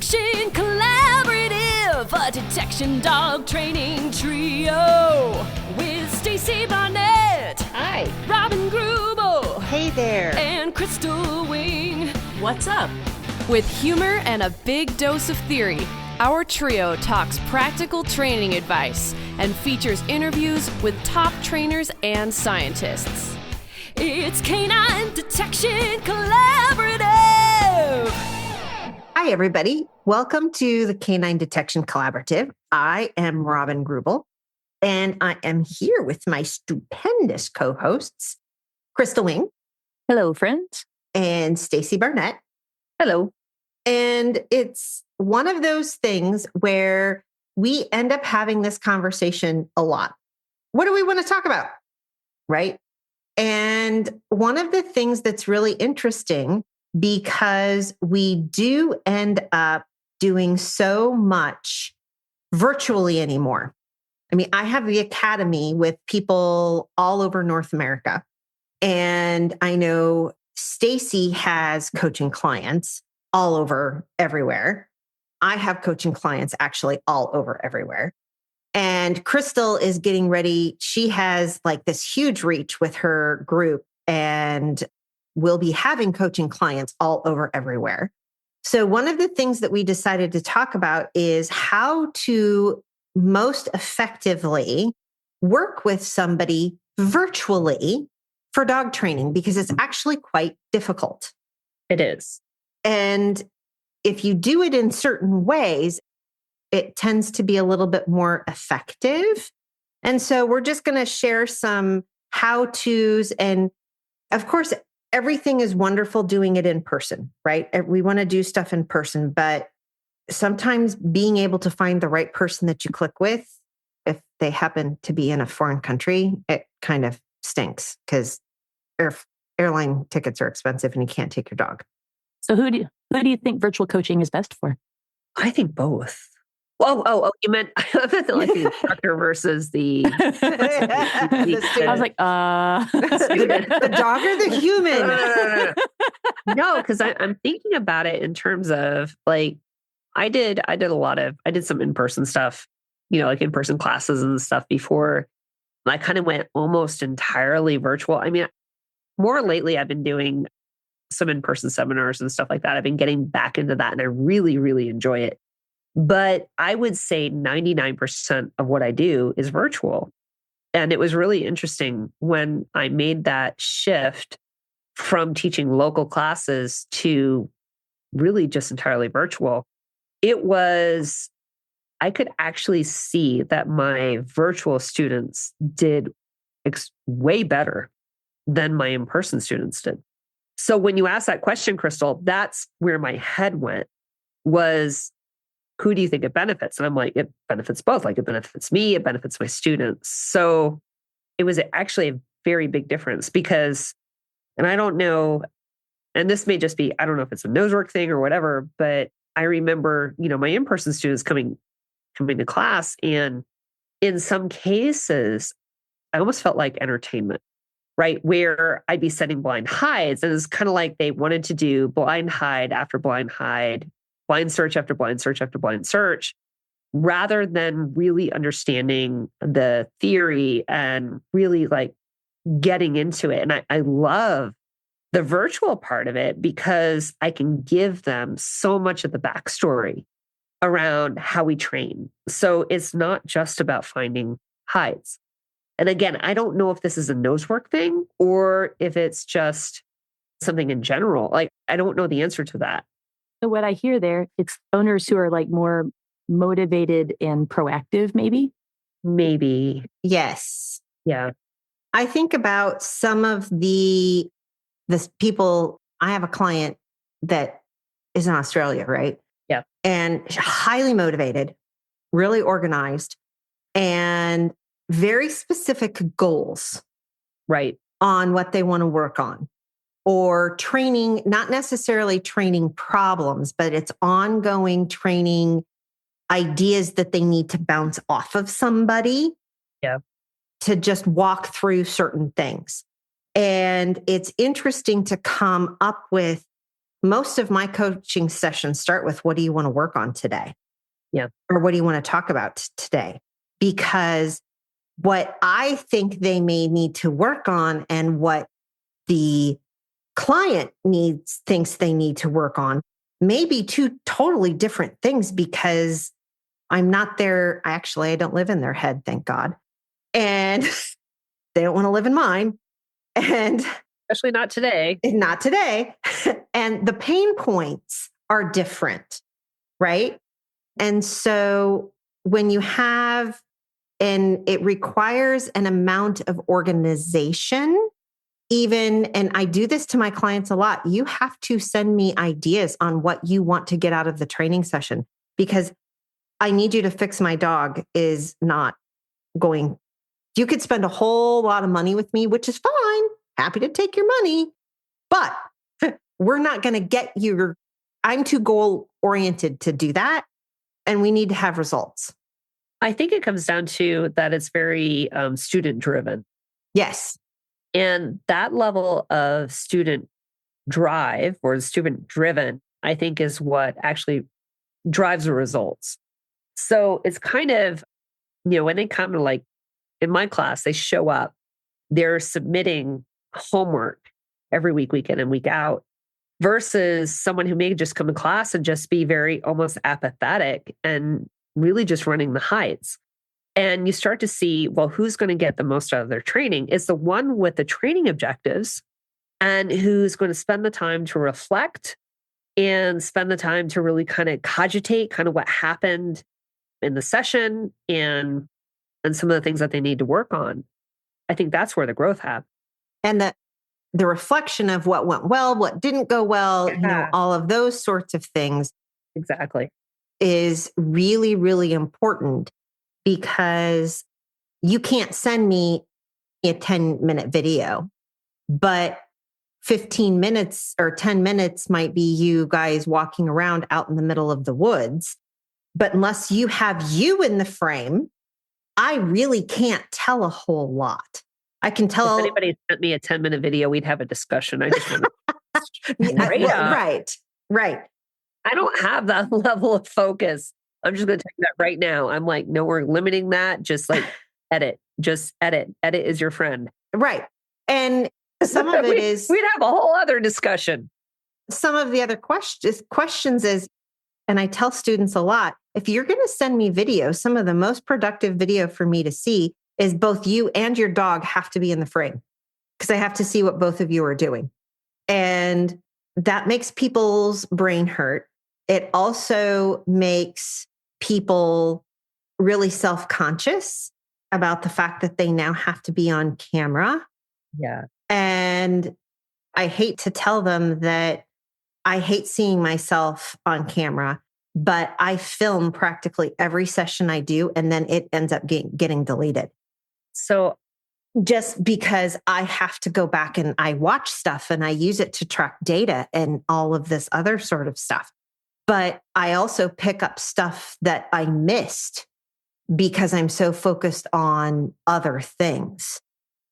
Detection Collaborative, a detection dog training trio with Stacy Barnett. Hi. Robin Greubel. Hey there. And Crystal Wing. What's up? With humor and a big dose of theory, our trio talks practical training advice and features interviews with top trainers and scientists. It's Canine Detection Collaborative. Hi, everybody. Welcome to the Canine Detection Collaborative. I am Robin Greubel, and I am here with my stupendous co-hosts, Crystal Wing. Hello, friends. And Stacy Barnett. Hello. And it's one of those things where we end up having this conversation a lot. What do we want to talk about? Right? And one of the things that's really interesting, because we do end up doing so much virtually anymore. I mean, I have the academy with people all over North America. And I know Stacy has coaching clients all over everywhere. I have coaching clients actually all over everywhere. And Crystal is getting ready. She has like this huge reach with her group and will be having coaching clients all over everywhere. So one of the things that we decided to talk about is how to most effectively work with somebody virtually for dog training, because it's actually quite difficult. It is. And if you do it in certain ways, it tends to be a little bit more effective. And so we're just going to share some how-tos. And of course, everything is wonderful doing it in person, right? We want to do stuff in person, but sometimes being able to find the right person that you click with, if they happen to be in a foreign country, it kind of stinks because airline tickets are expensive and you can't take your dog. So who do you think virtual coaching is best for? I think both. Oh, you meant like the instructor versus the I was like, the dog or the human? No, because I'm thinking about it in terms of like, I did some in-person stuff, like in-person classes and stuff before. I kind of went almost entirely virtual. I mean, more lately, I've been doing some in-person seminars and stuff like that. I've been getting back into that and I really, really enjoy it. But I would say 99% of what I do is virtual. And it was really interesting when I made that shift from teaching local classes to really just entirely virtual. I could actually see that my virtual students did way better than my in-person students did. So when you asked that question, Crystal, that's where my head went, was who do you think it benefits? And I'm like, it benefits both. Like it benefits me, it benefits my students. So it was actually a very big difference because, and I don't know, and this may just be, I don't know if it's a nosework thing or whatever, but I remember, my in-person students coming to class, and in some cases, I almost felt like entertainment, right? Where I'd be setting blind hides, and it's kind of like they wanted to do blind hide after blind hide, blind search after blind search after blind search, rather than really understanding the theory and really like getting into it. And I love the virtual part of it because I can give them so much of the backstory around how we train. So it's not just about finding hides. And again, I don't know if this is a nosework thing or if it's just something in general. Like, I don't know the answer to that. So what I hear there, it's owners who are like more motivated and proactive, maybe? Maybe. Yes. Yeah. I think about some of the people. I have a client that is in Australia, right? Yeah. And highly motivated, really organized, and very specific goals. Right. On what they want to work on. Or training, not necessarily training problems, but it's ongoing training ideas that they need to bounce off of somebody. Yeah. To just walk through certain things. And it's interesting to come up with most of my coaching sessions start with, what do you want to work on today? Yeah. Or what do you want to talk about today? Because what I think they may need to work on and what the client thinks they need to work on may be two totally different things, because I'm not there. I don't live in their head, thank God. And they don't want to live in mine. And especially not today. Not today. And the pain points are different, right? And so when you have, and it requires an amount of organization, and I do this to my clients a lot, you have to send me ideas on what you want to get out of the training session, because I need you to fix my dog is not going. You could spend a whole lot of money with me, which is fine. Happy to take your money, but we're not going to get you. I'm too goal oriented to do that. And we need to have results. I think it comes down to that it's very student driven. Yes. And that level of student drive or student driven, I think, is what actually drives the results. So it's kind of, when they come to, like in my class, they show up, they're submitting homework every week in and week out, versus someone who may just come to class and just be very almost apathetic and really just running the heights. And you start to see, well, who's going to get the most out of their training is the one with the training objectives and who's going to spend the time to reflect and spend the time to really kind of cogitate kind of what happened in the session and some of the things that they need to work on. I think that's where the growth happens. And the reflection of what went well, what didn't go well, all of those sorts of things. Exactly. Is really, really important, because you can't send me a 10-minute video, but 15 minutes or 10 minutes might be you guys walking around out in the middle of the woods. But unless you have you in the frame, I really can't tell a whole lot. I can tell. If anybody sent me a 10-minute video, we'd have a discussion. I just want to. Right. I don't have that level of focus. I'm just going to tell you that right now. I'm like, no, we're limiting that. Just like edit. Just edit. Edit is your friend. Right. And some of it is. We'd have a whole other discussion. Some of the other questions is, and I tell students a lot, if you're going to send me video, some of the most productive video for me to see is both you and your dog have to be in the frame, because I have to see what both of you are doing. And that makes people's brain hurt. It also makes people really self-conscious about the fact that they now have to be on camera. Yeah. And I hate to tell them that I hate seeing myself on camera, but I film practically every session I do, and then it ends up getting deleted. So just because I have to go back and I watch stuff and I use it to track data and all of this other sort of stuff. But I also pick up stuff that I missed because I'm so focused on other things.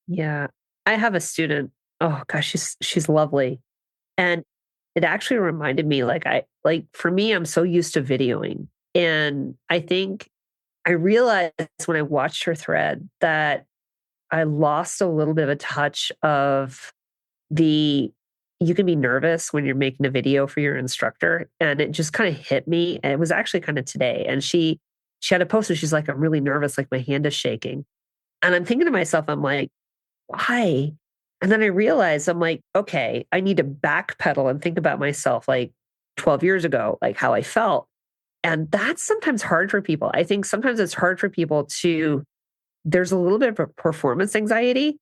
Yeah. I have a student. Oh gosh, she's lovely. And it actually reminded me, for me, I'm so used to videoing. And I think I realized when I watched her thread that I lost a little bit of a touch of you can be nervous when you're making a video for your instructor. And it just kind of hit me. And it was actually kind of today. And she had a post and she's like, I'm really nervous, like my hand is shaking. And I'm thinking to myself, I'm like, why? And then I realized, I'm like, okay, I need to backpedal and think about myself like 12 years ago, like how I felt. And that's sometimes hard for people. I think sometimes it's hard for people there's a little bit of a performance anxiety.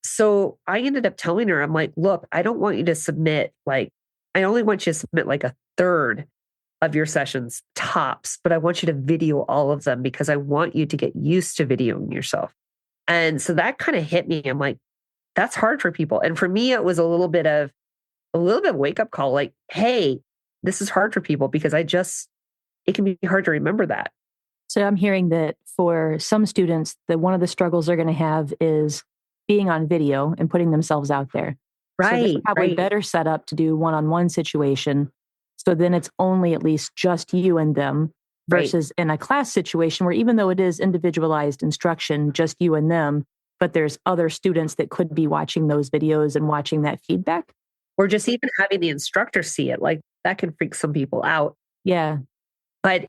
So I ended up telling her, I'm like, look, I don't want you to submit I only want you to submit like a third of your sessions tops, but I want you to video all of them because I want you to get used to videoing yourself. And so that kind of hit me. I'm like, that's hard for people. And for me, it was a little bit of wake up call, like, hey, this is hard for people because it can be hard to remember that. So I'm hearing that for some students, that one of the struggles they're going to have is being on video and putting themselves out there. So they're Right. probably Right. better set up to do one-on-one situation. So then it's only at least just you and them Right. versus in a class situation where even though it is individualized instruction, just you and them, but there's other students that could be watching those videos and watching that feedback. Or just even having the instructor see it, like that can freak some people out. Yeah. But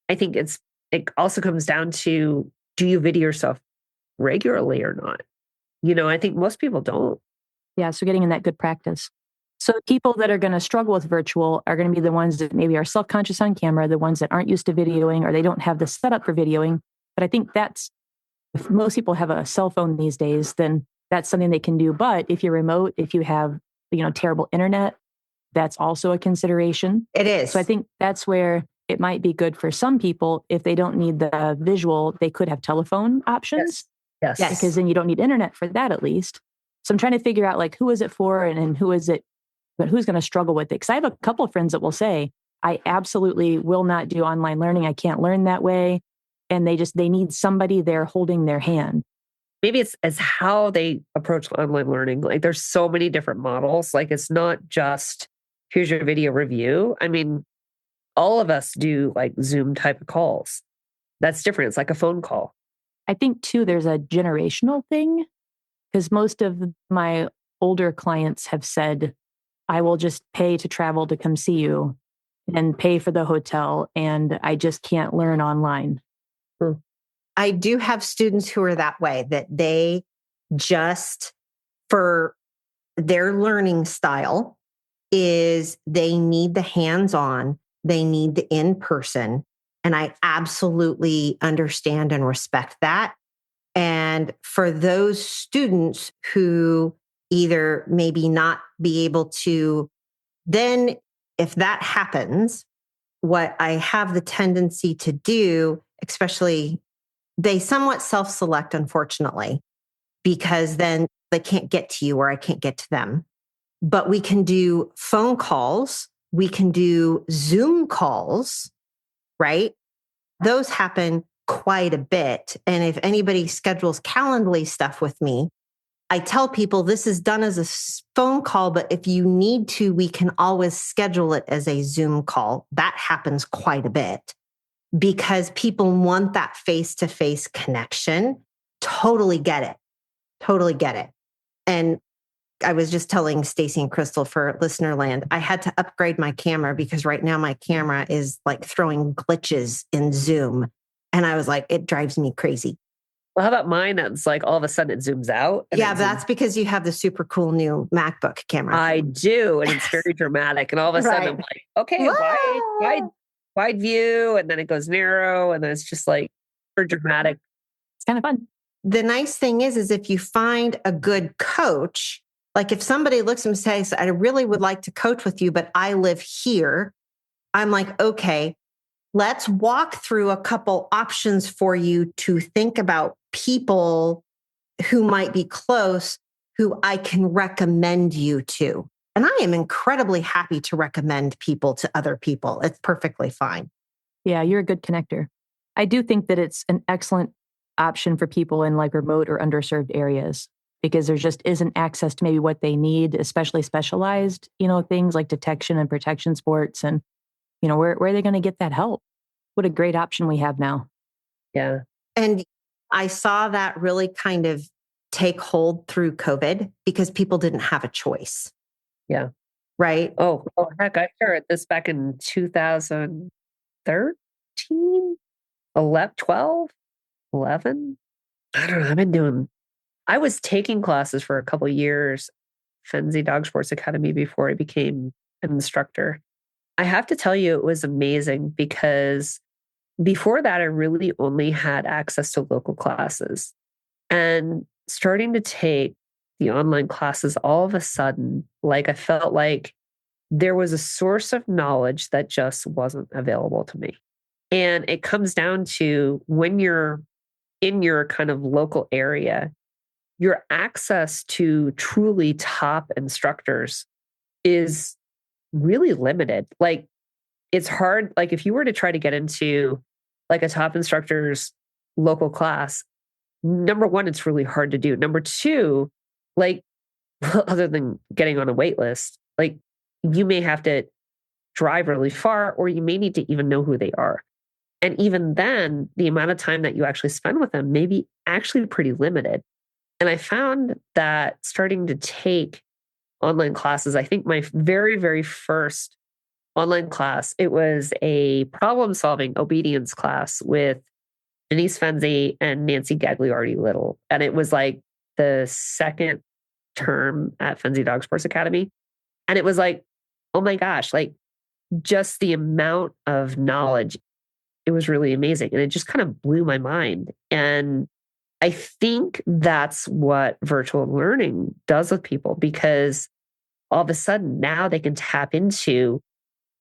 I think it also comes down to, do you video yourself regularly or not? I think most people don't. Yeah. So getting in that good practice. So people that are going to struggle with virtual are going to be the ones that maybe are self-conscious on camera, the ones that aren't used to videoing, or they don't have the setup for videoing. But I think if most people have a cell phone these days, then that's something they can do. But if you're remote, if you have, terrible internet, that's also a consideration. It is. So I think that's where it might be good for some people. If they don't need the visual, they could have telephone options. Yes. Because then you don't need internet for that, at least. So I'm trying to figure out who is it for and who is it, but who's going to struggle with it? Because I have a couple of friends that will say, I absolutely will not do online learning. I can't learn that way. And they need somebody there holding their hand. Maybe it's as how they approach online learning. Like there's so many different models. Like it's not just, here's your video review. I mean, all of us do like Zoom type of calls. That's different. It's like a phone call. I think too, there's a generational thing because most of my older clients have said, I will just pay to travel to come see you and pay for the hotel. And I just can't learn online. I do have students who are that way, that they just, for their learning style, is they need the hands-on, they need the in-person. And I absolutely understand and respect that. And for those students who either maybe not be able to, then if that happens, what I have the tendency to do, especially they somewhat self-select, unfortunately, because then they can't get to you or I can't get to them. But we can do phone calls. We can do Zoom calls, right? Those happen quite a bit. And if anybody schedules Calendly stuff with me, I tell people this is done as a phone call, but if you need to, we can always schedule it as a Zoom call. That happens quite a bit because people want that face-to-face connection. Totally get it. Totally get it. And I was just telling Stacy and Crystal for listener land, I had to upgrade my camera because right now my camera is like throwing glitches in Zoom. And I was like, it drives me crazy. Well, how about mine? That's like all of a sudden it zooms out. Yeah, that's because you have the super cool new MacBook camera. I do. And it's very dramatic. And all of a sudden I'm like, okay, wide view. And then it goes narrow. And then it's just like super dramatic. It's kind of fun. The nice thing is if you find a good coach, like if somebody looks and says, I really would like to coach with you, but I live here. I'm like, okay, let's walk through a couple options for you to think about people who might be close, who I can recommend you to. And I am incredibly happy to recommend people to other people. It's perfectly fine. Yeah, you're a good connector. I do think that it's an excellent option for people in like remote or underserved areas because there just isn't access to maybe what they need, especially specialized, things like detection and protection sports. And, where are they going to get that help? What a great option we have now. Yeah. And I saw that really kind of take hold through COVID because people didn't have a choice. Yeah. Right? Oh, heck, I started this back in 2013, 12, 11. I don't know. I was taking classes for a couple of years, Fenzi Dog Sports Academy, before I became an instructor. I have to tell you, it was amazing because before that, I really only had access to local classes. And starting to take the online classes, all of a sudden, I felt like there was a source of knowledge that just wasn't available to me. And it comes down to when you're in your kind of local area, your access to truly top instructors is really limited. It's hard. If you were to try to get into a top instructor's local class, number one, it's really hard to do. Number two, other than getting on a wait list, like you may have to drive really far, or you may need to even know who they are. And even then, the amount of time that you actually spend with them may be actually pretty limited. And I found that starting to take online classes, I think my very, very first online class, it was a problem-solving obedience class with Denise Fenzi and Nancy Gagliardi Little. And it was like the second term at Fenzi Dog Sports Academy. And it was like, oh my gosh, like just the amount of knowledge, it was really amazing. And it just kind of blew my mind. And I think that's what virtual learning does with people, because all of a sudden now they can tap into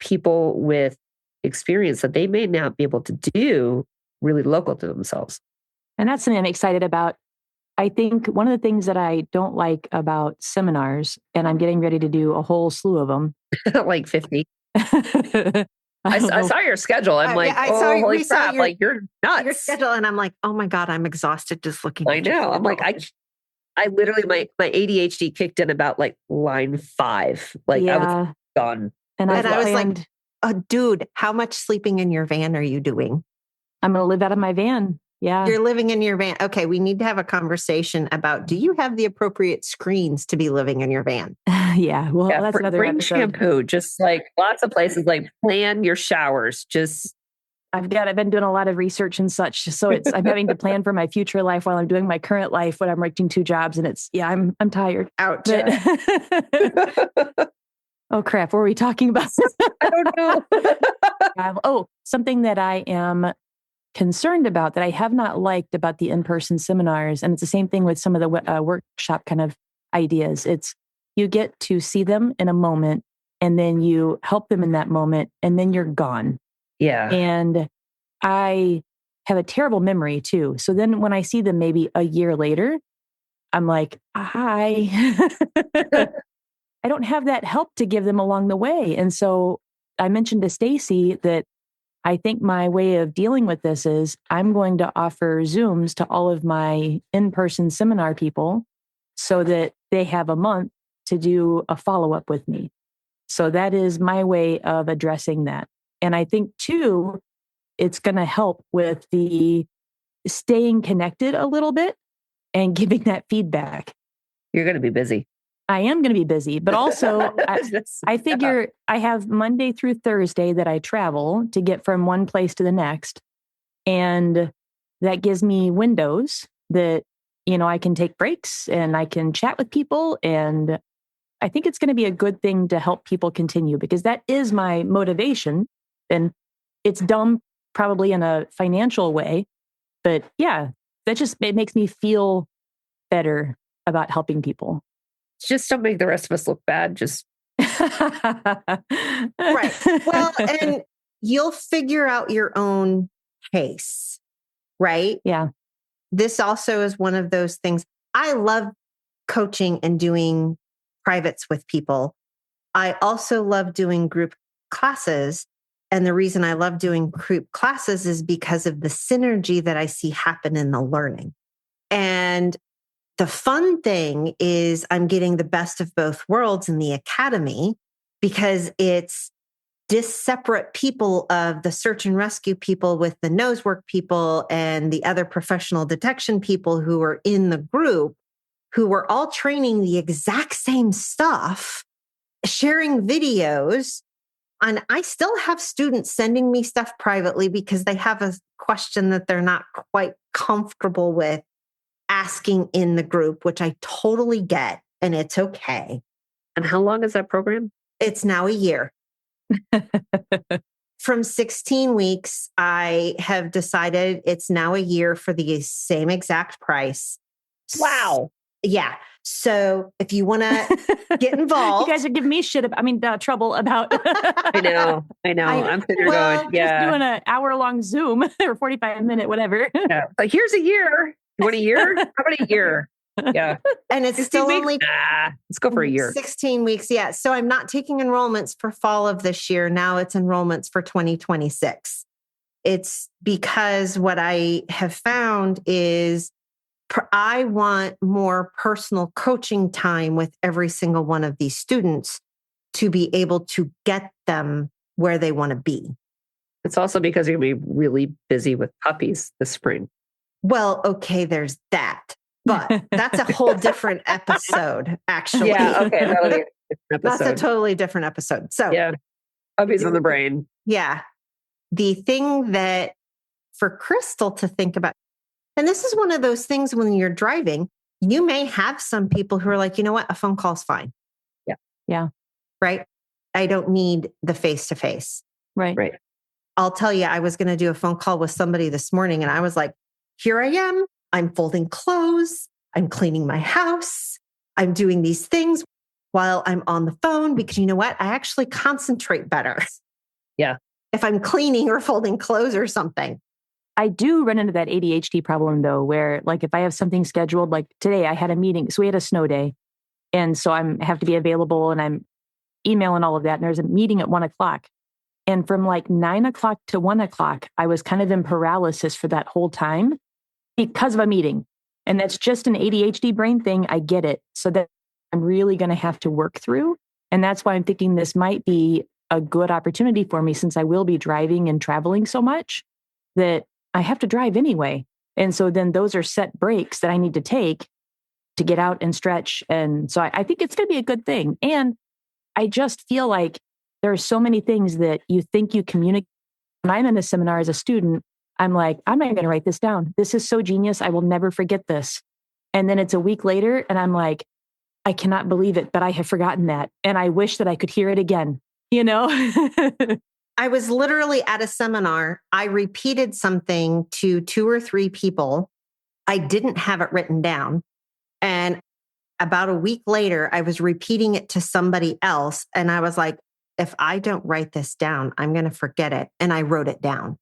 people with experience that they may not be able to do really local to themselves. And that's something I'm excited about. I think one of the things that I don't like about seminars, and I'm getting ready to do a whole slew of them. Like 50. I saw your schedule. I'm like, holy crap, like you're nuts. Your schedule. And I'm like, oh my God, I'm exhausted just looking I at your know. I'm like, schedule. I literally, my ADHD kicked in about like line 5. Like I was done. And I was like, dude, how much sleeping in your van are you doing? I'm going to live out of my van. Yeah. You're living in your van. Okay. We need to have a conversation about, do you have the appropriate screens to be living in your van? Yeah. Well, that's another bring episode. Shampoo, just like lots of places, like plan your showers. Just I've been doing a lot of research and such. So I'm having to plan for my future life while I'm doing my current life when I'm working 2 jobs, and I'm tired. Ouch. Oh crap. What were we talking about? I don't know. Something that I am concerned about, that I have not liked about the in-person seminars. And it's the same thing with some of the workshop kind of ideas. It's you get to see them in a moment, and then you help them in that moment, and then you're gone. Yeah. And I have a terrible memory too. So then when I see them maybe a year later, I'm like, hi. I don't have that help to give them along the way. And so I mentioned to Stacy that I think my way of dealing with this is I'm going to offer Zooms to all of my in-person seminar people so that they have a month to do a follow-up with me. So that is my way of addressing that. And I think too, it's going to help with the staying connected a little bit and giving that feedback. You're going to be busy. I am going to be busy, but also I figure I have Monday through Thursday that I travel to get from one place to the next. And that gives me windows that, I can take breaks and I can chat with people. And I think it's going to be a good thing to help people continue, because that is my motivation. And it's dumb probably in a financial way, but yeah, it makes me feel better about helping people. Just don't make the rest of us look bad. Just right. Well, and you'll figure out your own pace, right? Yeah. This also is one of those things. I love coaching and doing privates with people. I also love doing group classes. And the reason I love doing group classes is because of the synergy that I see happen in the learning. And the fun thing is I'm getting the best of both worlds in the academy, because it's separate people of the search and rescue people with the nose work people and the other professional detection people who are in the group, who were all training the exact same stuff, sharing videos. And I still have students sending me stuff privately because they have a question that they're not quite comfortable with asking in the group, which I totally get, and it's okay. And how long is that program? It's now a year. From 16 weeks, I have decided it's now a year for the same exact price. Wow. Yeah. So if you want to get involved. You guys are giving me trouble about. I know. I'm sitting there going, yeah. Just doing an hour-long Zoom or 45-minute, whatever. Yeah. Like, here's a year. You want a year? How about a year? Yeah. And it's still only let's go for a year. 16 weeks. Yeah. So I'm not taking enrollments for fall of this year. Now it's enrollments for 2026. It's because what I have found is I want more personal coaching time with every single one of these students to be able to get them where they want to be. It's also because you're going to be really busy with puppies this spring. Well, okay, there's that. But that's a whole different episode, actually. Yeah, okay. That'll be a different That's episode. a totally different episode. So, yeah, puppies in the brain. Yeah. The thing that for Crystal to think about, and this is one of those things when you're driving, you may have some people who are like, you know what, a phone call's fine. Yeah. Yeah. Right. I don't need the face-to-face. Right. Right. I'll tell you, I was going to do a phone call with somebody this morning and I was like, here I am. I'm folding clothes. I'm cleaning my house. I'm doing these things while I'm on the phone because you know what? I actually concentrate better. Yeah. If I'm cleaning or folding clothes or something. I do run into that ADHD problem though, where like if I have something scheduled, like today I had a meeting. So we had a snow day. And so I have to be available and I'm emailing all of that. And there's a meeting at 1:00. And from like 9:00 to 1:00, I was kind of in paralysis for that whole time because of a meeting. And that's just an ADHD brain thing. I get it. So that I'm really going to have to work through. And that's why I'm thinking this might be a good opportunity for me since I will be driving and traveling so much that I have to drive anyway. And so then those are set breaks that I need to take to get out and stretch. And so I think it's going to be a good thing. And I just feel like there are so many things that you think you communicate. When I'm in a seminar as a student, I'm like, I'm not going to write this down. This is so genius. I will never forget this. And then it's a week later and I'm like, I cannot believe it, but I have forgotten that. And I wish that I could hear it again, you know? I was literally at a seminar. I repeated something to 2 or 3 people. I didn't have it written down. And about a week later, I was repeating it to somebody else. And I was like, if I don't write this down, I'm going to forget it. And I wrote it down.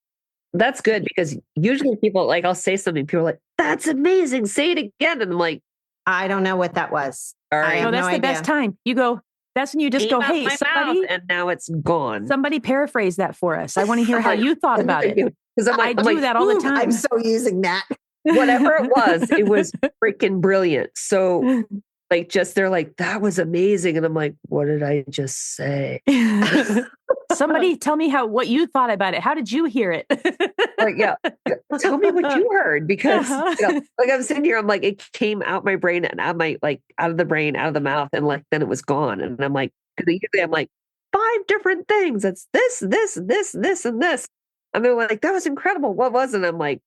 That's good because usually people like, I'll say something, people are like, that's amazing. Say it again. And I'm like, I don't know what that was. all I right. have No, that's no the idea. best time. You go, that's when you just go, Came out hey, my somebody, mouth, and now it's gone. somebody paraphrase that for us. I want to hear how you thought about it. Because I do that all the time. I'm so using that. Whatever it was freaking brilliant. So like just they're like, that was amazing. And I'm like, what did I just say? Somebody tell me what you thought about it. How did you hear it? Like, yeah, tell me what you heard because like I'm sitting here, I'm like, it came out my brain and out my out of the brain, out of the mouth, and like then it was gone. And I'm like, because usually I'm like 5 different things. It's this, and this. And they're like, that was incredible. What was it? And I'm like,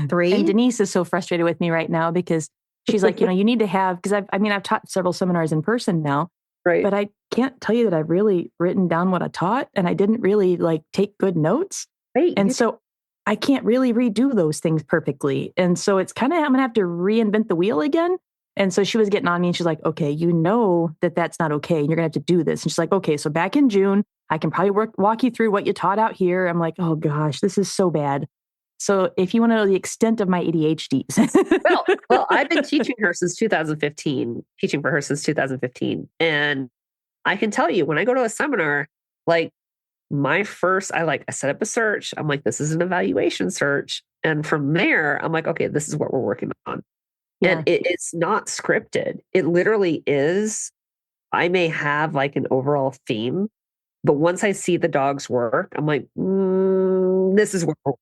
3. And Denise is so frustrated with me right now because she's like, you need to have, because I've taught several seminars in person now, right. but I can't tell you that I've really written down what I taught and I didn't really take good notes. Right. And so I can't really redo those things perfectly. And so it's kind of, I'm going to have to reinvent the wheel again. And so she was getting on me and she's like, okay, you know that's not okay. And you're going to have to do this. And she's like, okay, so back in June, I can probably walk you through what you taught out here. I'm like, oh gosh, this is so bad. So if you want to know the extent of my ADHDs. well, I've been teaching for her since 2015. And I can tell you when I go to a seminar, like I set up a search. I'm like, this is an evaluation search. And from there, I'm like, okay, this is what we're working on. Yeah. And it's not scripted. It literally is. I may have an overall theme, but once I see the dogs work, I'm like, this is what we're.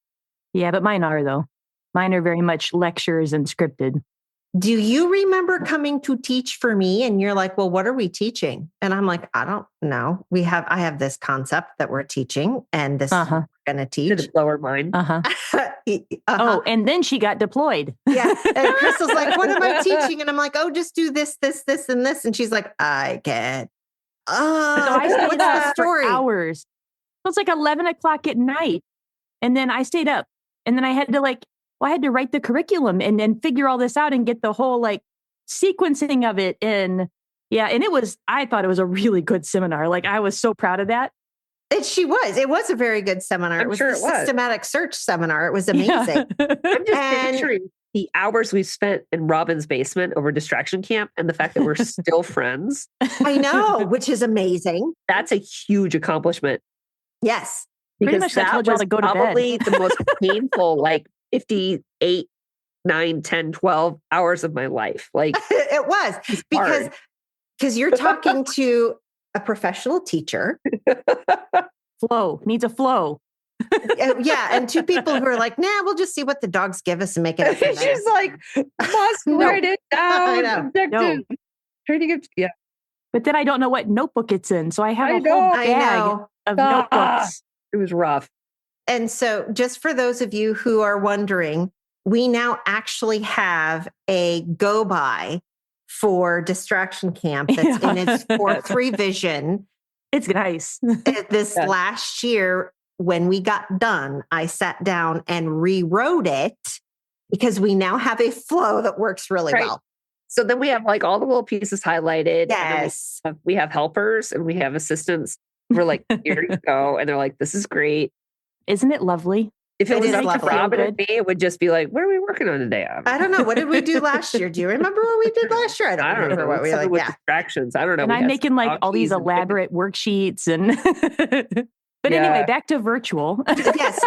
Yeah, but mine are though. Mine are very much lectures and scripted. Do you remember coming to teach for me? And you're like, well, what are we teaching? And I'm like, I don't know. I have this concept that we're teaching and this is what we're going to teach. Did it blow her mind? Oh, and then she got deployed. Yeah. And Crystal's like, what am I teaching? And I'm like, oh, just do this, and this. And she's like, I get. So I stayed what's the up story? For hours. So it's 11 o'clock at night. And then I stayed up. And then I had to I had to write the curriculum and then figure all this out and get the whole sequencing of it. And yeah, and I thought it was a really good seminar. I was so proud of that. It was a very good seminar. I'm sure a systematic search seminar. It was amazing. Yeah. I'm just picturing the hours we've spent in Robin's basement over distraction camp and the fact that we're still friends. I know, which is amazing. That's a huge accomplishment. Yes. Because pretty much I told y'all to go to bed. Probably the most painful 58 9, 10, 12 hours of my life. Like It was because you're talking to a professional teacher. Flow needs a flow. Yeah. And two people who are like, nah, we'll just see what the dogs give us and make it up from there. She's like, must No. write it I know. down. Objective. Trying to get, yeah. But then I don't know what notebook it's in. So I have a I whole know. bag of notebooks. It was rough. And so just for those of you who are wondering, we now actually have a go-by for Distraction Camp that's in its 4th revision. It's nice. This last year, when we got done, I sat down and rewrote it because we now have a flow that works really well. So then we have like all the little pieces highlighted. Yes. And we have helpers and we have assistants. We're like, here you go. And they're like, this is great. Isn't it lovely? If it was is up to lovely. Robin and me, it would just be like, what are we working on today? I don't know. What did we do last year? Do you remember what we did last year? I don't remember what we Something like. with Yeah. distractions. I don't know. And I'm making like all these elaborate worksheets and but anyway, back to virtual. Yes.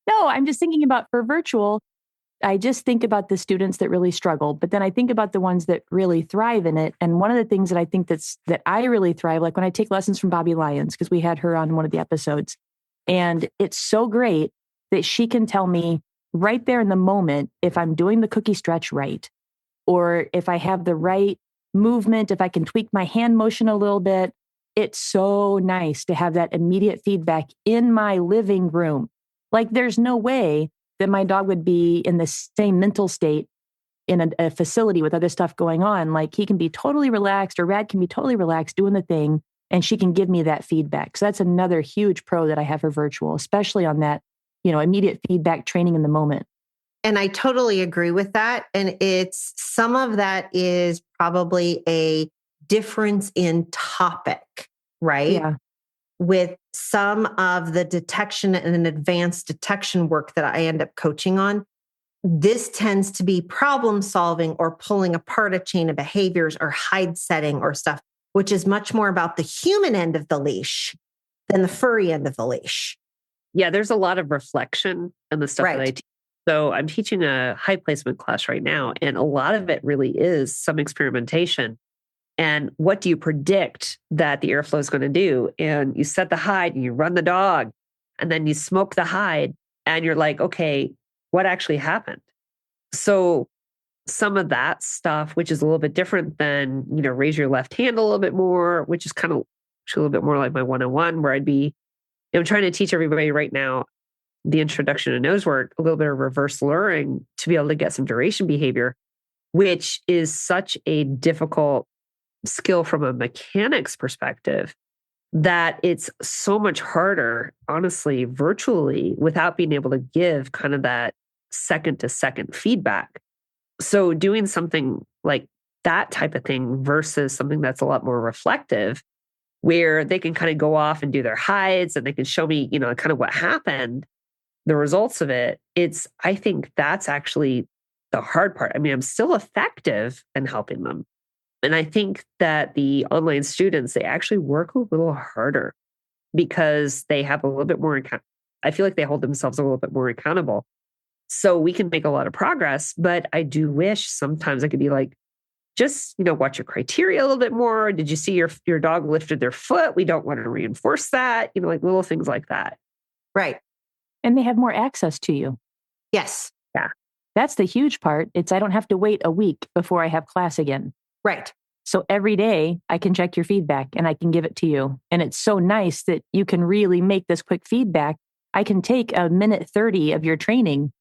No, I'm just thinking about for virtual, I just think about the students that really struggle, but then I think about the ones that really thrive in it. And one of the things that I think that I really thrive, like when I take lessons from Bobby Lyons, because we had her on one of the episodes, and it's so great that she can tell me right there in the moment if I'm doing the cookie stretch right, or if I have the right movement, if I can tweak my hand motion a little bit. It's so nice to have that immediate feedback in my living room. Like there's no way that my dog would be in the same mental state in a facility with other stuff going on. Like he can be totally relaxed, or Rad can be totally relaxed doing the thing, and she can give me that feedback. So that's another huge pro that I have for virtual, especially on that, immediate feedback training in the moment. And I totally agree with that. And it's some of that is probably a difference in topic, right? Yeah. With some of the detection and advanced detection work that I end up coaching on, this tends to be problem solving or pulling apart a chain of behaviors or hide setting or stuff, which is much more about the human end of the leash than the furry end of the leash. Yeah, there's a lot of reflection in the stuff that I teach. So I'm teaching a high placement class right now, and a lot of it really is some experimentation. And what do you predict that the airflow is going to do? And you set the hide and you run the dog, and then you smoke the hide, and you're like, okay, what actually happened? So some of that stuff, which is a little bit different than, raise your left hand a little bit more, which is kind of a little bit more like my 101, where I'm trying to teach everybody right now the introduction to nose work, a little bit of reverse luring to be able to get some duration behavior, which is such a difficult skill from a mechanics perspective that it's so much harder, honestly, virtually, without being able to give kind of that second to second feedback. So doing something like that type of thing versus something that's a lot more reflective, where they can kind of go off and do their hides and they can show me, kind of what happened, the results of it. I think that's actually the hard part. I mean, I'm still effective in helping them. And I think that the online students, they actually work a little harder because they have a little bit more, I feel like they hold themselves a little bit more accountable. So we can make a lot of progress, but I do wish sometimes I could be like, just, watch your criteria a little bit more. Did you see your dog lifted their foot? We don't want to reinforce that, like little things like that. Right. And they have more access to you. Yes. Yeah. That's the huge part. I don't have to wait a week before I have class again. Right. So every day I can check your feedback and I can give it to you. And it's so nice that you can really make this quick feedback. I can take a minute 30 of your training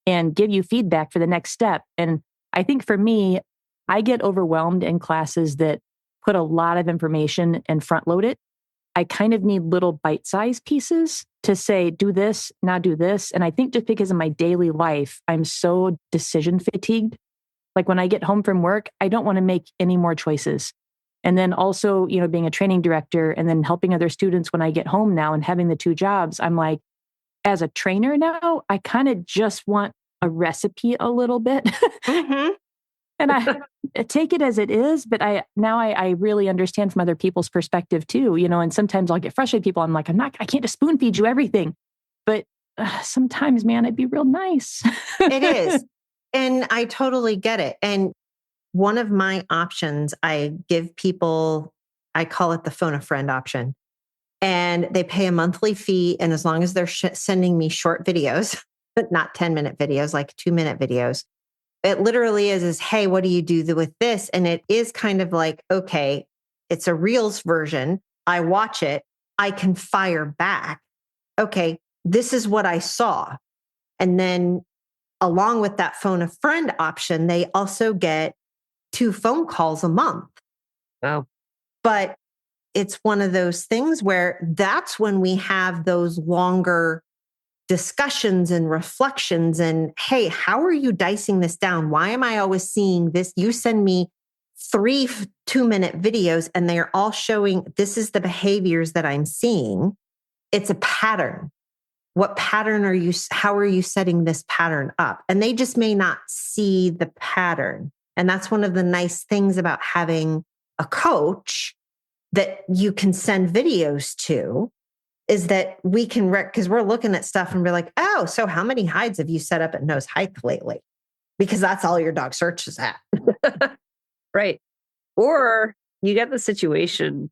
and give you feedback for the next step. And I think for me, I get overwhelmed in classes that put a lot of information and front load it. I kind of need little bite-sized pieces to say, do this, now do this. And I think just because of my daily life, I'm so decision fatigued. Like when I get home from work, I don't want to make any more choices. And then also, being a training director and then helping other students when I get home now and having the 2 jobs, I'm like, as a trainer now, I kind of just want a recipe a little bit. Mm-hmm. And I take it as it is, but I really understand from other people's perspective too, and sometimes I'll get frustrated with people. I'm like, I can't just spoon feed you everything. But sometimes, man, it'd be real nice. It is. And I totally get it. And one of my options, I give people, I call it the phone a friend option. And they pay a monthly fee. And as long as they're sending me short videos, but not 10-minute videos, like 2-minute videos, it literally is, hey, what do you do with this? And it is kind of like, okay, it's a Reels version. I watch it. I can fire back. Okay, this is what I saw. And then along with that phone a friend option, they also get 2 phone calls a month. Wow. But it's one of those things where that's when we have those longer discussions and reflections and, hey, how are you dicing this down? Why am I always seeing this? You send me 3 2-minute videos and they are all showing this is the behaviors that I'm seeing. It's a pattern. What pattern how are you setting this pattern up? And they just may not see the pattern. And that's one of the nice things about having a coach that you can send videos to, is that we can, because we're looking at stuff and we're like, oh, so how many hides have you set up at nose height lately? Because that's all your dog searches at. Right. Or you get the situation,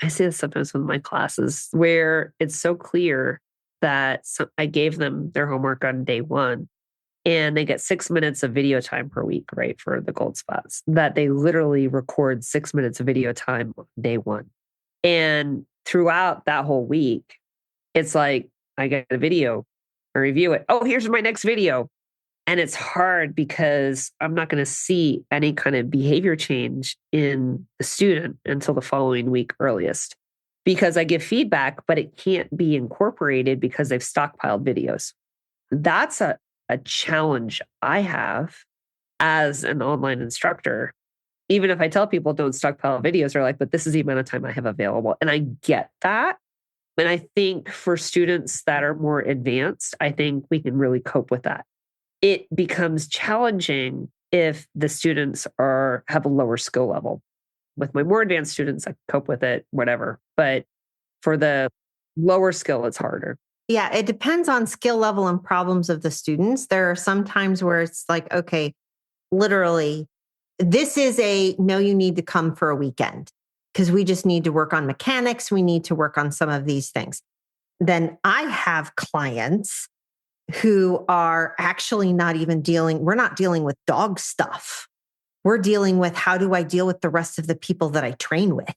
I see this sometimes with my classes, where it's so clear that I gave them their homework on day 1 and they get 6 minutes of video time per week, right? For the gold spots, that they literally record 6 minutes of video time on day 1. And throughout that whole week, it's like, I get a video, I review it. Oh, here's my next video. And it's hard because I'm not going to see any kind of behavior change in the student until the following week earliest, because I give feedback, but it can't be incorporated because they've stockpiled videos. That's a challenge I have as an online instructor. Even if I tell people don't stockpile videos, they're like, but this is the amount of time I have available. And I get that. And I think for students that are more advanced, I think we can really cope with that. It becomes challenging if the students have a lower skill level. With my more advanced students, I cope with it, whatever. But for the lower skill, it's harder. Yeah, it depends on skill level and problems of the students. There are some times where it's like, okay, literally, this is no, you need to come for a weekend because we just need to work on mechanics. We need to work on some of these things. Then I have clients who are actually not even we're not dealing with dog stuff. We're dealing with, how do I deal with the rest of the people that I train with?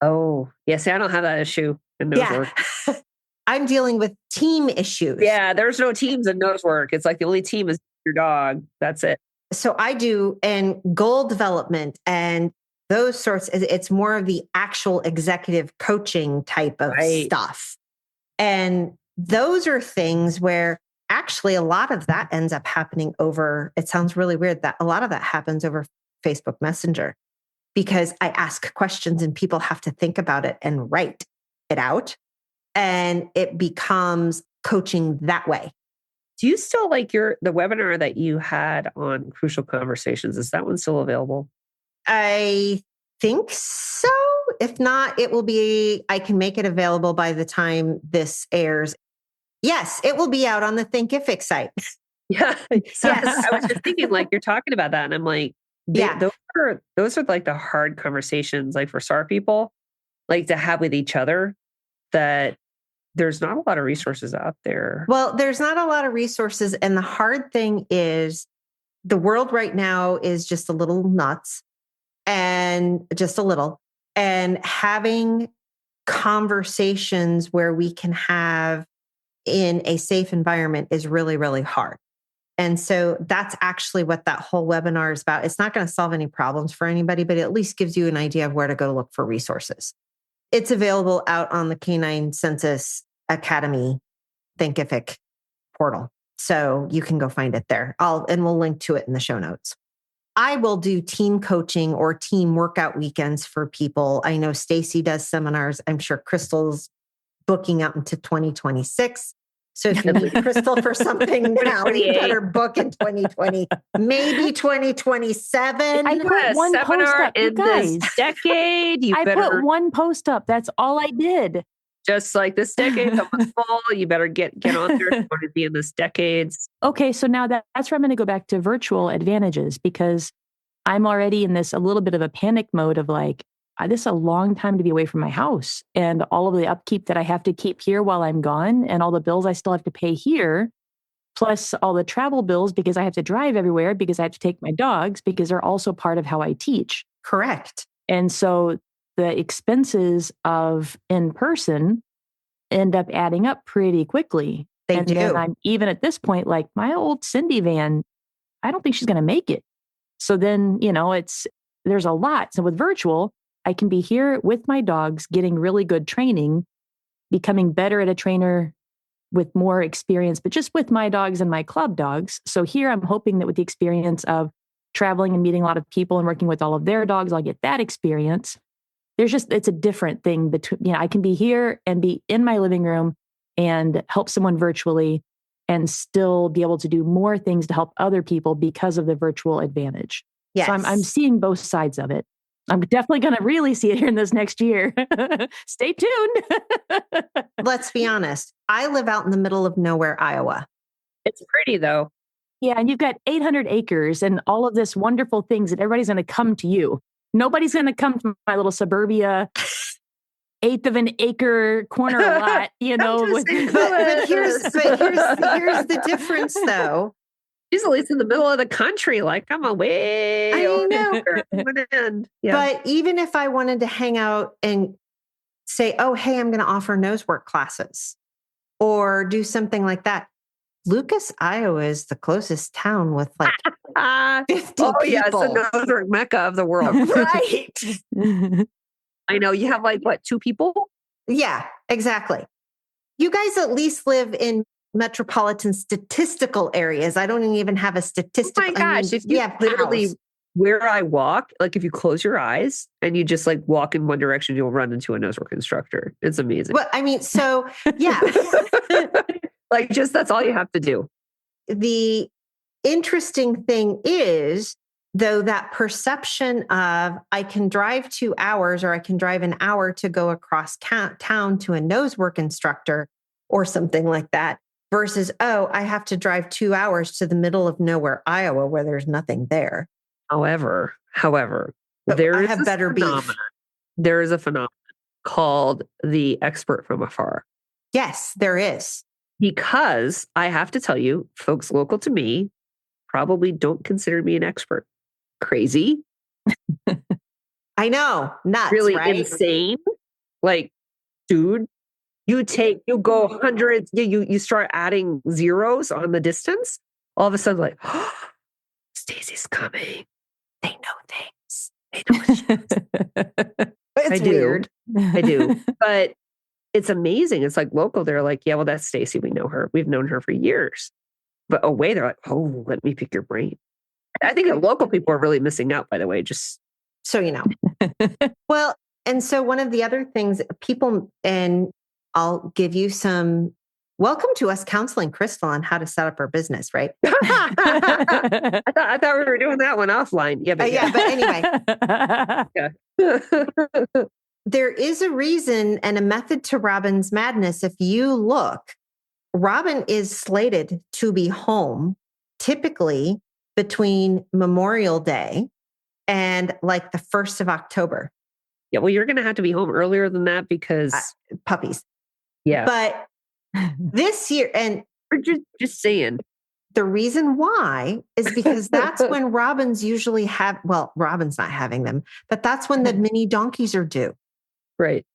Oh, yeah. See, I don't have that issue in nose work. I'm dealing with team issues. Yeah, there's no teams in nose work. It's like the only team is your dog. That's it. So I do, and goal development and those sorts, it's more of the actual executive coaching type of stuff. And those are things where actually a lot of that ends up happening over, it sounds really weird that a lot of that happens over Facebook Messenger, because I ask questions and people have to think about it and write it out. And it becomes coaching that way. Do you still like the webinar that you had on Crucial Conversations? Is that one still available? I think so. If not, I can make it available by the time this airs. Yes, it will be out on the Thinkific site. Yeah. Yes. I was just thinking, like, you're talking about that. And I'm like, those are like the hard conversations, like for SAR people, like to have with each other, that there's not a lot of resources out there. Well, there's not a lot of resources. And the hard thing is the world right now is just a little nuts, and just a little, and having conversations where we can have in a safe environment is really, really hard. And so that's actually what that whole webinar is about. It's not going to solve any problems for anybody, but it at least gives you an idea of where to go look for resources. It's available out on the Canine Census Academy Thinkific portal. So you can go find it there. And we'll link to it in the show notes. I will do team coaching or team workout weekends for people. I know Stacy does seminars. I'm sure Crystal's booking up into 2026. So if you need Crystal for something now, you better book in 2020, maybe 2027. I put one post up, you guys. This decade. I put one post up. That's all I did. Just like this decade's almost full. You better get on there. It's going to be in this decade's. Okay, so now that's where I'm going to go back to virtual advantages, because I'm already in this a little bit of a panic mode of like, this is a long time to be away from my house, and all of the upkeep that I have to keep here while I'm gone, and all the bills I still have to pay here, plus all the travel bills because I have to drive everywhere, because I have to take my dogs, because they're also part of how I teach. Correct. And so the expenses of in person end up adding up pretty quickly. They do. Then I'm even at this point, like my old Cindy van, I don't think she's going to make it. So then, there's a lot. So with virtual, I can be here with my dogs, getting really good training, becoming better at a trainer with more experience, but just with my dogs and my club dogs. So here I'm hoping that with the experience of traveling and meeting a lot of people and working with all of their dogs, I'll get that experience. It's a different thing between, I can be here and be in my living room and help someone virtually and still be able to do more things to help other people because of the virtual advantage. Yes. So I'm seeing both sides of it. I'm definitely going to really see it here in this next year. Stay tuned. Let's be honest. I live out in the middle of nowhere, Iowa. It's pretty though. Yeah. And you've got 800 acres and all of this wonderful things that everybody's going to come to you. Nobody's going to come to my little suburbia, eighth of an acre corner lot, But here's the difference though. She's at least in the middle of the country. Like I'm away. I know. Yeah. But even if I wanted to hang out and say, oh, hey, I'm going to offer nose work classes or do something like that. Lucas, Iowa is the closest town with like 50 people. Yeah, it's the nose work mecca of the world. Right. I know. You have like, what, 2 people? Yeah, exactly. You guys at least live in metropolitan statistical areas. I don't even have a statistical. Oh my gosh. If you literally where I walk, like if you close your eyes and you just like walk in one direction, you'll run into a nose work instructor. It's amazing. Well, I mean, so yeah. Like just that's all you have to do. The interesting thing is, though, that perception of I can drive 2 hours or I can drive an hour to go across town to a nose work instructor or something like that versus, oh, I have to drive 2 hours to the middle of nowhere, Iowa, where there's nothing there. However, But there I is have better beef. There is a phenomenon called the expert from afar. Yes, there is. Because I have to tell you, folks local to me probably don't consider me an expert. Crazy. I know. Nuts, really right? insane. Like, dude, you go hundreds, you start adding zeros on the distance. All of a sudden, like, oh, Stacy's coming. They know things. They know what It's weird. I do. But it's amazing. It's like local. They're like, yeah, well, that's Stacy. We know her. We've known her for years. But away, they're like, oh, let me pick your brain. I think that local people are really missing out, by the way, just so you know. Well, and so one of the other things people, and I'll give you some, welcome to us counseling Crystal on how to set up our business, right? I thought we were doing that one offline. Yeah, but anyway. Yeah. There is a reason and a method to Robin's madness. If you look, Robin is slated to be home typically between Memorial Day and like the 1st of October. Yeah, well, you're going to have to be home earlier than that because puppies. Yeah. But this year, and we're just saying, the reason why is because that's when Robins usually Robin's not having them, but that's when the mini donkeys are due. Right.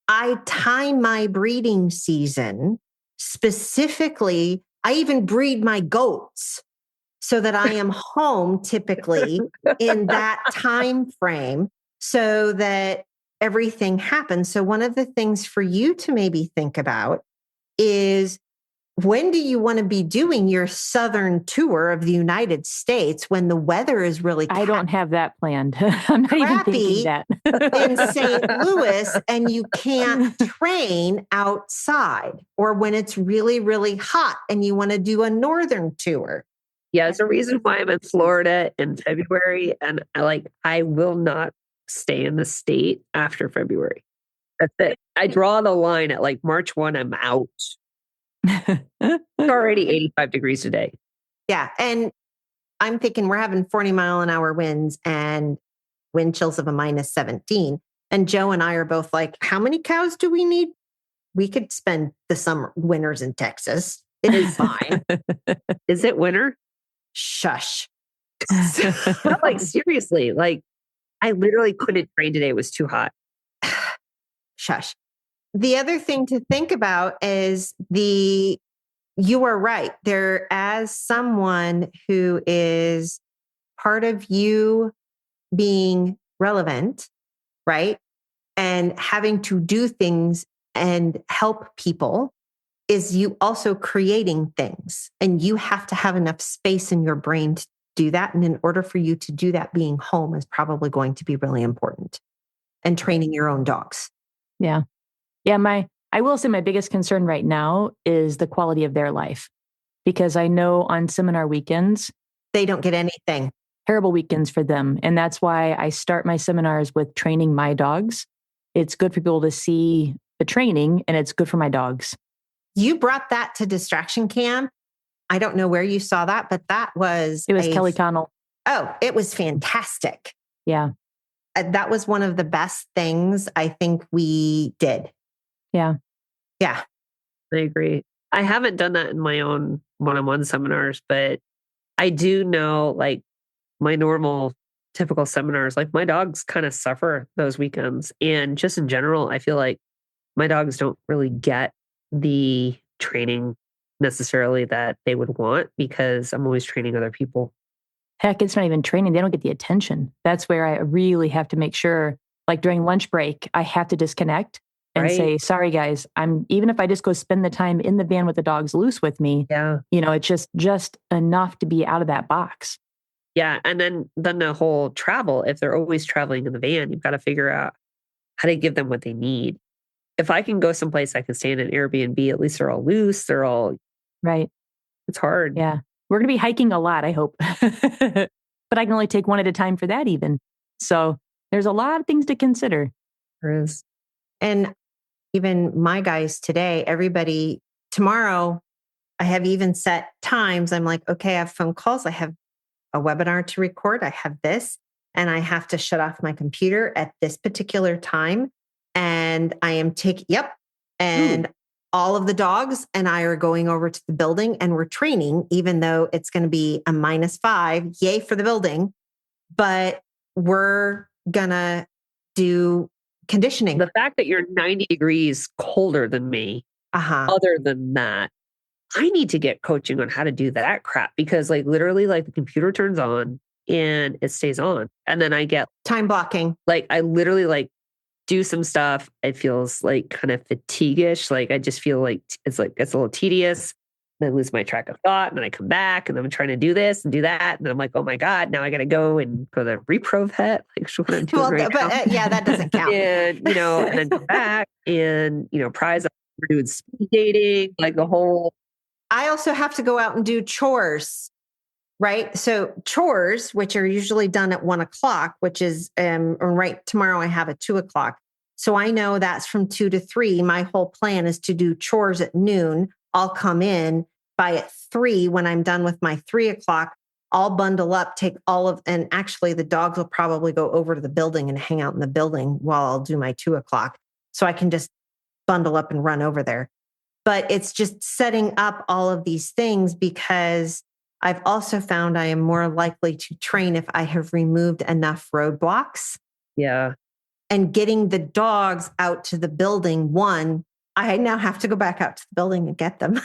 I time my breeding season specifically. I even breed my goats so that I am home typically in that time frame so that everything happens. So one of the things for you to maybe think about is, when do you want to be doing your southern tour of the United States when the weather is really I don't have that planned. I'm not even thinking that. in St. Louis and you can't train outside, or when it's really, really hot and you want to do a northern tour? Yeah, there's a reason why I'm in Florida in February, and I will not stay in the state after February. That's it. I draw the line at like March 1, I'm out. It's already 85 degrees today. Yeah. And I'm thinking we're having 40-mile-an-hour winds and wind chills of a minus 17. And Joe and I are both like, how many cows do we need? We could spend the summer winters in Texas. It is fine. Is it winter? Shush. But like, seriously, like I literally couldn't train today. It was too hot. Shush. The other thing to think about is you are right. There, as someone who is part of you being relevant, right? And having to do things and help people is you also creating things. And you have to have enough space in your brain to do that. And in order for you to do that, being home is probably going to be really important. And training your own dogs. Yeah. Yeah. I will say my biggest concern right now is the quality of their life, because I know on seminar weekends, they don't get anything. Terrible weekends for them. And that's why I start my seminars with training my dogs. It's good for people to see the training, and it's good for my dogs. You brought that to Distraction Camp. I don't know where you saw that, but it was Kelly Connell. Oh, it was fantastic. Yeah. That was one of the best things I think we did. Yeah. Yeah. I agree. I haven't done that in my own one-on-one seminars, but I do know like my normal typical seminars, like my dogs kind of suffer those weekends. And just in general, I feel like my dogs don't really get the training necessarily that they would want because I'm always training other people. Heck, it's not even training. They don't get the attention. That's where I really have to make sure, like during lunch break, I have to disconnect and say, sorry, guys, even if I just go spend the time in the van with the dogs loose with me, it's just enough to be out of that box. Yeah. And then the whole travel, if they're always traveling in the van, you've got to figure out how to give them what they need. If I can go someplace I can stay in an Airbnb, at least they're all loose. They're all right. It's hard. Yeah. We're going to be hiking a lot, I hope. But I can only take one at a time for that even. So there's a lot of things to consider. There is. And even my guys today, everybody, tomorrow, I have even set times. I'm like, okay, I have phone calls. I have a webinar to record. I have this, and I have to shut off my computer at this particular time. And I am and all of the dogs and I are going over to the building and we're training, even though it's going to be a -5, yay for the building, but we're going to do conditioning. The fact that you're 90 degrees colder than me, other than that, I need to get coaching on how to do that crap because like literally like the computer turns on and it stays on. And then I get time blocking. Like I literally like do some stuff. It feels like kind of fatigue-ish. Like I just feel like it's a little tedious. And I lose my track of thought and then I come back and I'm trying to do this and do that. And then I'm like, oh my God, now I got to go and go to the repro vet. Like what I'm doing right now. Yeah, that doesn't count. And, and then come back and, prize we're doing speed dating, like the whole. I also have to go out and do chores. Right. So chores, which are usually done at 1:00, which is tomorrow I have at 2:00. So I know that's from 2 to 3. My whole plan is to do chores at noon. I'll come in at 3 when I'm done with my 3:00. I'll bundle up, and actually the dogs will probably go over to the building and hang out in the building while I'll do my 2:00. So I can just bundle up and run over there. But it's just setting up all of these things because I've also found I am more likely to train if I have removed enough roadblocks. Yeah. And getting the dogs out to the building, I now have to go back out to the building and get them.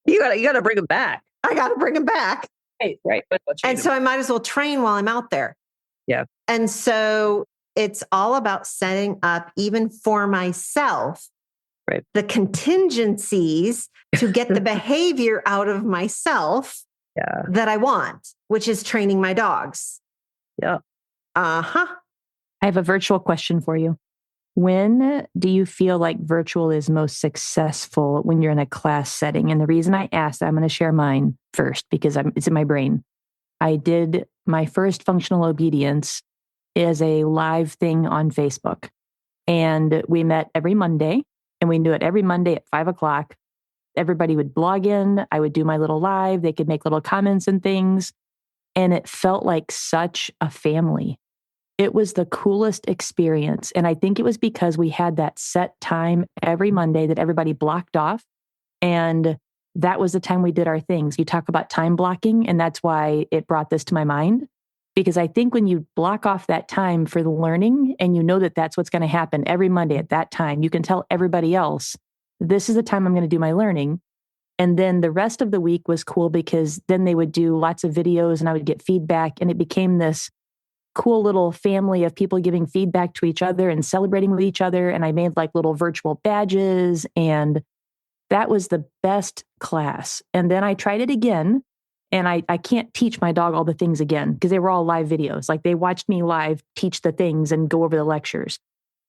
You gotta bring them back. I got to bring them back. Right. And so I might as well train while I'm out there. Yeah. And so it's all about setting up, even for myself, the contingencies to get the behavior out of myself that I want, which is training my dogs. Yeah. I have a virtual question for you. When do you feel like virtual is most successful when you're in a class setting? And the reason I asked, I'm going to share mine first because it's in my brain. I did my first functional obedience as a live thing on Facebook And we met every Monday, and we do it every Monday at 5:00. Everybody would blog in. I would do my little live. They could make little comments and things. And it felt like such a family. It was the coolest experience. And I think it was because we had that set time every Monday that everybody blocked off. And that was the time we did our things. You talk about time blocking, and that's why it brought this to my mind. Because I think when you block off that time for the learning and you know that that's what's going to happen every Monday at that time, you can tell everybody else, this is the time I'm going to do my learning. And then the rest of the week was cool because then they would do lots of videos and I would get feedback, and it became this cool little family of people giving feedback to each other and celebrating with each other. And I made like little virtual badges, and that was the best class. And then I tried it again, and I can't teach my dog all the things again because they were all live videos. Like they watched me live teach the things and go over the lectures.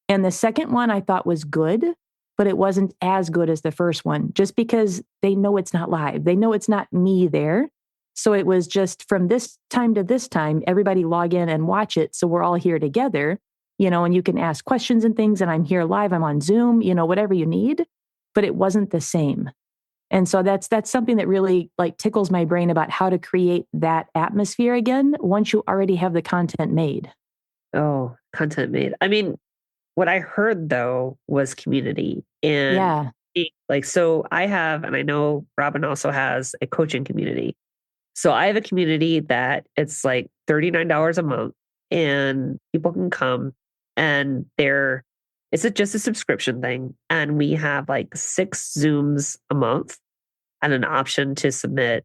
And the second one I thought was good, but it wasn't as good as the first one, just because they know it's not live. They know it's not me there. So it was just from this time to this time, everybody log in and watch it. So we're all here together, and you can ask questions and things. And I'm here live. I'm on Zoom, whatever you need, but it wasn't the same. And so that's something that really like tickles my brain about how to create that atmosphere again once you already have the content made. Oh, content made. I mean, what I heard though was community. And so I have, and I know Robin also has a coaching community. So I have a community that it's like $39 a month, and people can come, and it's just a subscription thing. And we have like 6 Zooms a month and an option to submit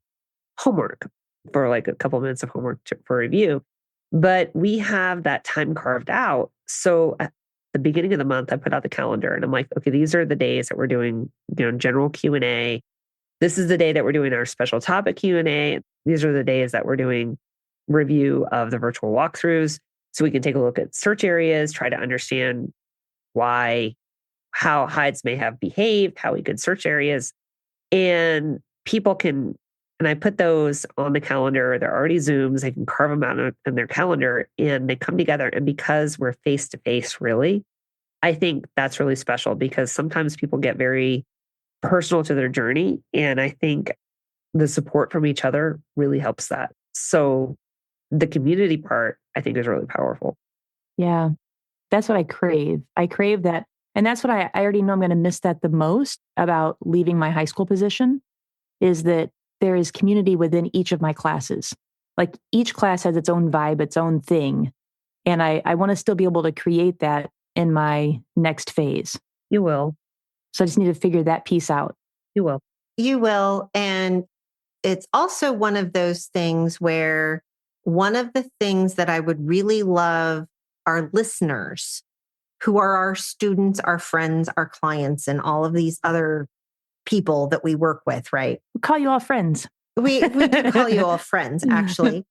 homework for like a couple minutes of homework for review. But we have that time carved out. So at the beginning of the month, I put out the calendar and I'm like, okay, these are the days that we're doing, general Q&A. This is the day that we're doing our special topic Q&A. These are the days that we're doing review of the virtual walkthroughs. So we can take a look at search areas, try to understand how hides may have behaved, how we could search areas. And people can, and I put those on the calendar. They're already Zooms. They can carve them out in their calendar, and they come together. And because we're face to face, really, I think that's really special because sometimes people get very personal to their journey. And I think the support from each other really helps that. So the community part, I think, is really powerful. Yeah, that's what I crave. I crave that. And that's what I already know I'm going to miss that the most about leaving my high school position is that there is community within each of my classes. Like each class has its own vibe, its own thing. And I want to still be able to create that in my next phase. You will. So I just need to figure that piece out. You will. You will. And it's also one of those things where one of the things that I would really love our listeners, who are our students, our friends, our clients, and all of these other people that we work with, right? We call you all friends. We do call you all friends, actually.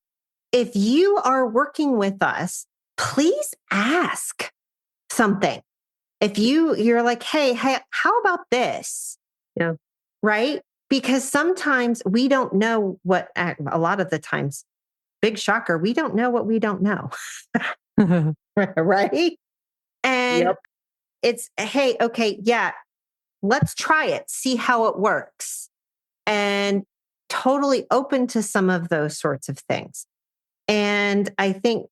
If you are working with us, please ask something. If you're like, hey, how about this? Yeah. Right? Because sometimes we don't know what, a lot of the times, big shocker, we don't know what we don't know. Right? And it's, hey, okay, yeah, let's try it, see how it works. And totally open to some of those sorts of things. And I think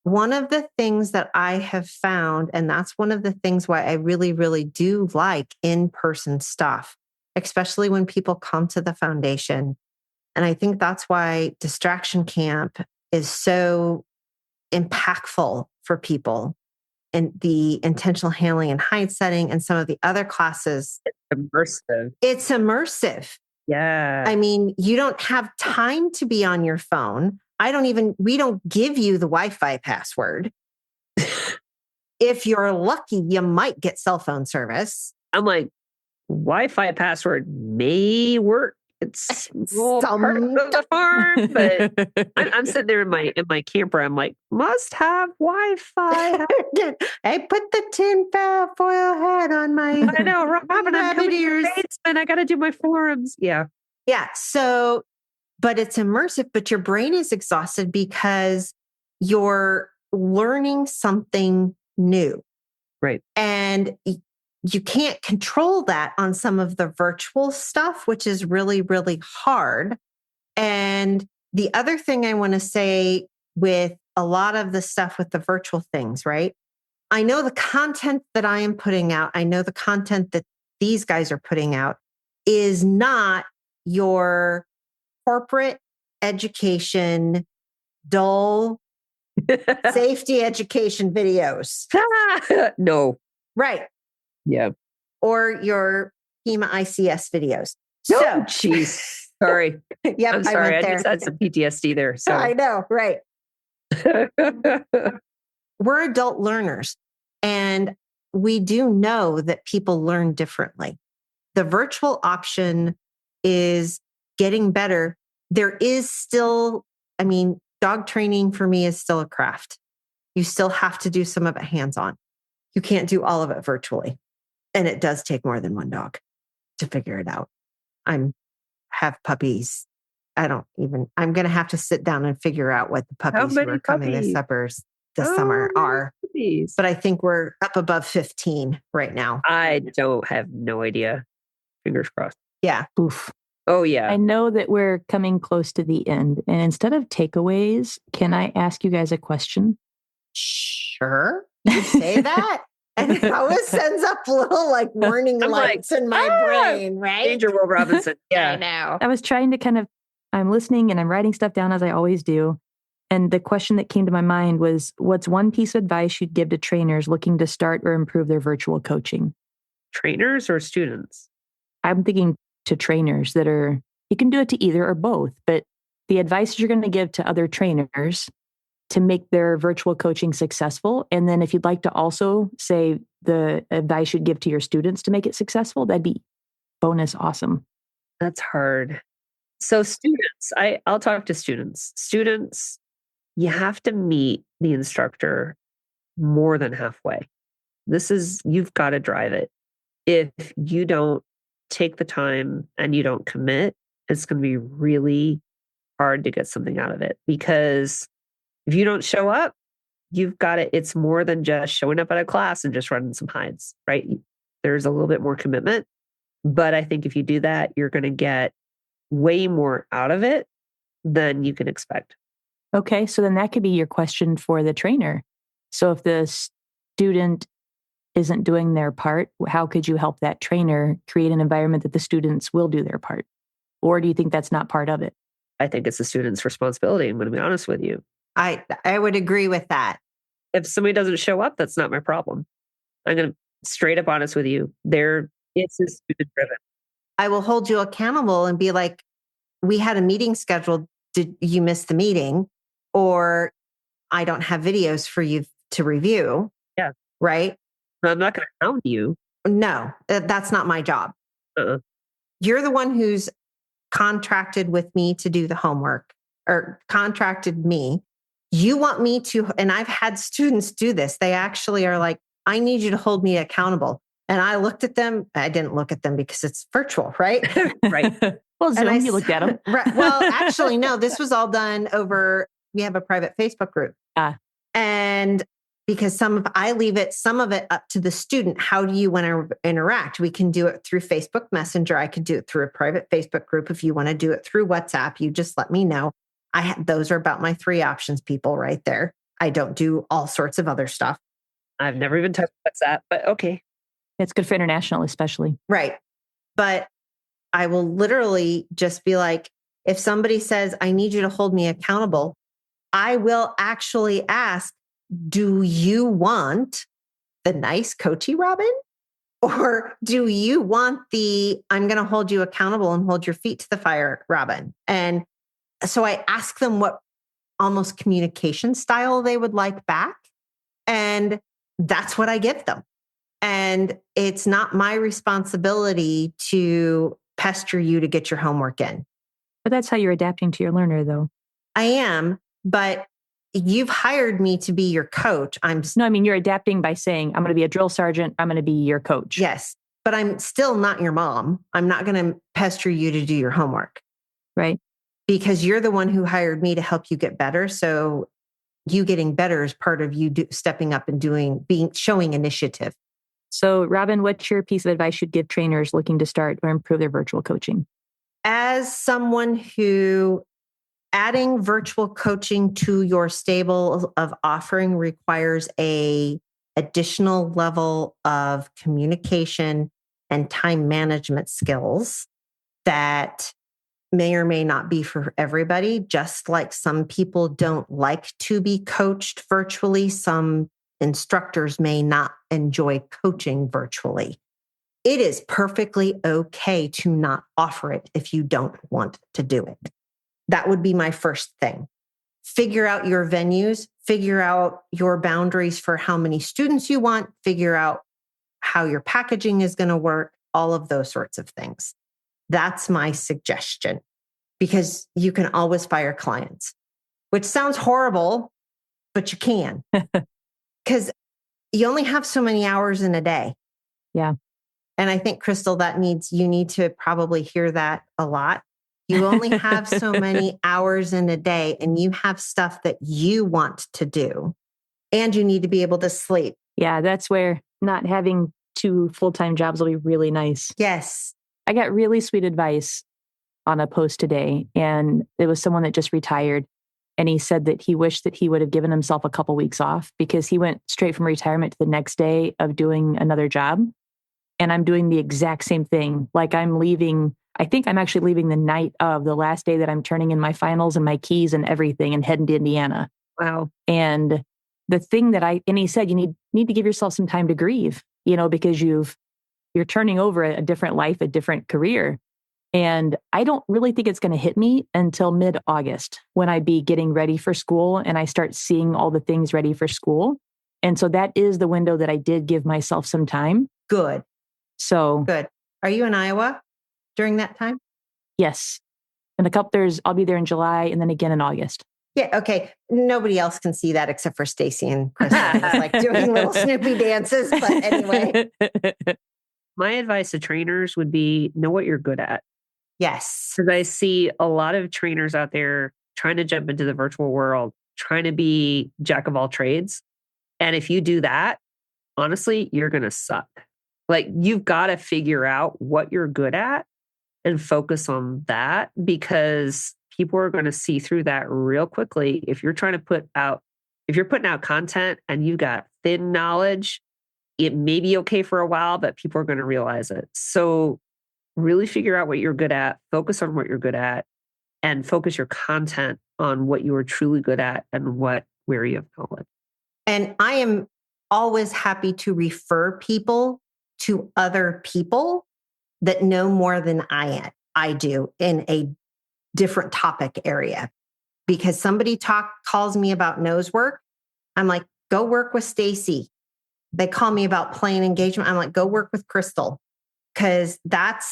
one of the things that I have found, and that's one of the things why I really, really do like in-person stuff, especially when people come to the foundation. And I think that's why Distraction Camp is so impactful for people, and the intentional handling and hide setting and some of the other classes. It's immersive. Yeah. I mean, you don't have time to be on your phone. We don't give you the Wi-Fi password. If you're lucky, you might get cell phone service. I'm like, Wi-Fi password may work. It's part of the farm, but I'm sitting there in my camper. I'm like, must have Wi-Fi. I put the tin foil hat on my. I know, Robin. I'm coming to your basement. I got to do my forums. Yeah. So, but it's immersive. But your brain is exhausted because you're learning something new. Right. And you can't control that on some of the virtual stuff, which is really, really hard. And the other thing I want to say with a lot of the stuff with the virtual things, right? I know the content that I am putting out, I know the content that these guys are putting out is not your corporate education, dull safety education videos. No. Right. Yeah. Or your HEMA ICS videos. No, So, jeez. Sorry. yep, I'm sorry. I I went just there. had some PTSD there. So I know, right. We're adult learners, and we do know that people learn differently. The virtual option is getting better. There is still, I mean, dog training for me is still a craft. You still have to do some of it hands-on. You can't do all of it virtually. And it does take more than one dog to figure it out. Have puppies. I'm going to have to sit down and figure out what the puppies who are coming this summer are. Puppies? But I think we're up above 15 right now. I don't have no idea. Fingers crossed. Yeah. Oof. Oh, yeah. I know that we're coming close to the end. And instead of takeaways, can I ask you guys a question? Sure. You say that? And it always sends up little warning lights in my brain, right? Danger, Will Robinson. Yeah. I know. I was trying to I'm listening and I'm writing stuff down as I always do. And the question that came to my mind was, what's one piece of advice you'd give to trainers looking to start or improve their virtual coaching? Trainers or students? I'm thinking to trainers you can do it to either or both, but the advice you're going to give to other trainers to make their virtual coaching successful. And then if you'd like to also say the advice you'd give to your students to make it successful, that'd be bonus awesome. That's hard. So students, I'll talk to students. Students, you have to meet the instructor more than halfway. You've got to drive it. If you don't take the time and you don't commit, it's going to be really hard to get something out of it, because if you don't show up, you've got it. It's more than just showing up at a class and just running some hides, right? There's a little bit more commitment. But I think if you do that, you're going to get way more out of it than you can expect. Okay, so then that could be your question for the trainer. So if the student isn't doing their part, how could you help that trainer create an environment that the students will do their part? Or do you think that's not part of it? I think it's the student's responsibility. I'm going to be honest with you. I would agree with that. If somebody doesn't show up, that's not my problem. I'm going to straight up honest with you. It's a student driven. I will hold you accountable and be like, we had a meeting scheduled. Did you miss the meeting? Or I don't have videos for you to review. Yeah. Right? I'm not going to hound you. No, that's not my job. You're the one who's contracted with me to do the homework, or contracted me. You want me to, and I've had students do this. They actually are like, I need you to hold me accountable. And I looked at them. I didn't look at them because it's virtual, right? Right. Well, Zoom, you looked at them. Right. Well, actually, no, this was all done over, we have a private Facebook group. And because I leave some of it up to the student. How do you want to interact? We can do it through Facebook Messenger. I could do it through a private Facebook group. If you want to do it through WhatsApp, you just let me know. Those are about my 3 options, people, right there. I don't do all sorts of other stuff. I've never even touched WhatsApp, but okay. It's good for international, especially. Right. But I will literally just be like, if somebody says, I need you to hold me accountable, I will actually ask, do you want the nice coachy Robin? Or do you want I'm going to hold you accountable and hold your feet to the fire Robin? And so I ask them what almost communication style they would like back. And that's what I give them. And it's not my responsibility to pester you to get your homework in. But that's how you're adapting to your learner, though. I am, but you've hired me to be your coach. No, I mean, you're adapting by saying, I'm going to be a drill sergeant. I'm going to be your coach. Yes, but I'm still not your mom. I'm not going to pester you to do your homework. Right. Because you're the one who hired me to help you get better. So you getting better is part of you stepping up and showing initiative. So, Robin, what's your piece of advice you'd give trainers looking to start or improve their virtual coaching? As someone who adding virtual coaching to your stable of offering requires a additional level of communication and time management skills that may or may not be for everybody. Just like some people don't like to be coached virtually, some instructors may not enjoy coaching virtually. It is perfectly okay to not offer it if you don't want to do it. That would be my first thing. Figure out your venues, figure out your boundaries for how many students you want, figure out how your packaging is going to work, all of those sorts of things. That's my suggestion, because you can always fire clients, which sounds horrible, but you can, because you only have so many hours in a day. Yeah. And I think, Crystal, you need to probably hear that a lot. You only have so many hours in a day, and you have stuff that you want to do, and you need to be able to sleep. Yeah, that's where not having 2 full-time jobs will be really nice. Yes. I got really sweet advice on a post today, and it was someone that just retired. And he said that he wished that he would have given himself a couple weeks off, because he went straight from retirement to the next day of doing another job. And I'm doing the exact same thing. Like, I think I'm actually leaving the night of the last day that I'm turning in my finals and my keys and everything and heading to Indiana. Wow. And the thing and he said, you need to give yourself some time to grieve, because you're turning over a different life, a different career. And I don't really think it's going to hit me until mid-August, when I be getting ready for school and I start seeing all the things ready for school. And so that is the window that I did give myself some time. Good. So good. Are you in Iowa during that time? Yes. And I'll be there in July and then again in August. Yeah. Okay. Nobody else can see that except for Stacy and Chris. It's like doing little Snoopy dances. But anyway. My advice to trainers would be know what you're good at. Yes. Because I see a lot of trainers out there trying to jump into the virtual world, trying to be jack of all trades. And if you do that, honestly, you're going to suck. Like, you've got to figure out what you're good at and focus on that, because people are going to see through that real quickly. If you're putting out content and you've got thin knowledge, it may be okay for a while, but people are going to realize it. So really figure out what you're good at, focus on what you're good at, and focus your content on what you are truly good at and where you have knowledge. And I am always happy to refer people to other people that know more than I do in a different topic area. Because somebody calls me about nose work, I'm like, go work with Stacy. They call me about plane engagement, I'm like, go work with Crystal. Because not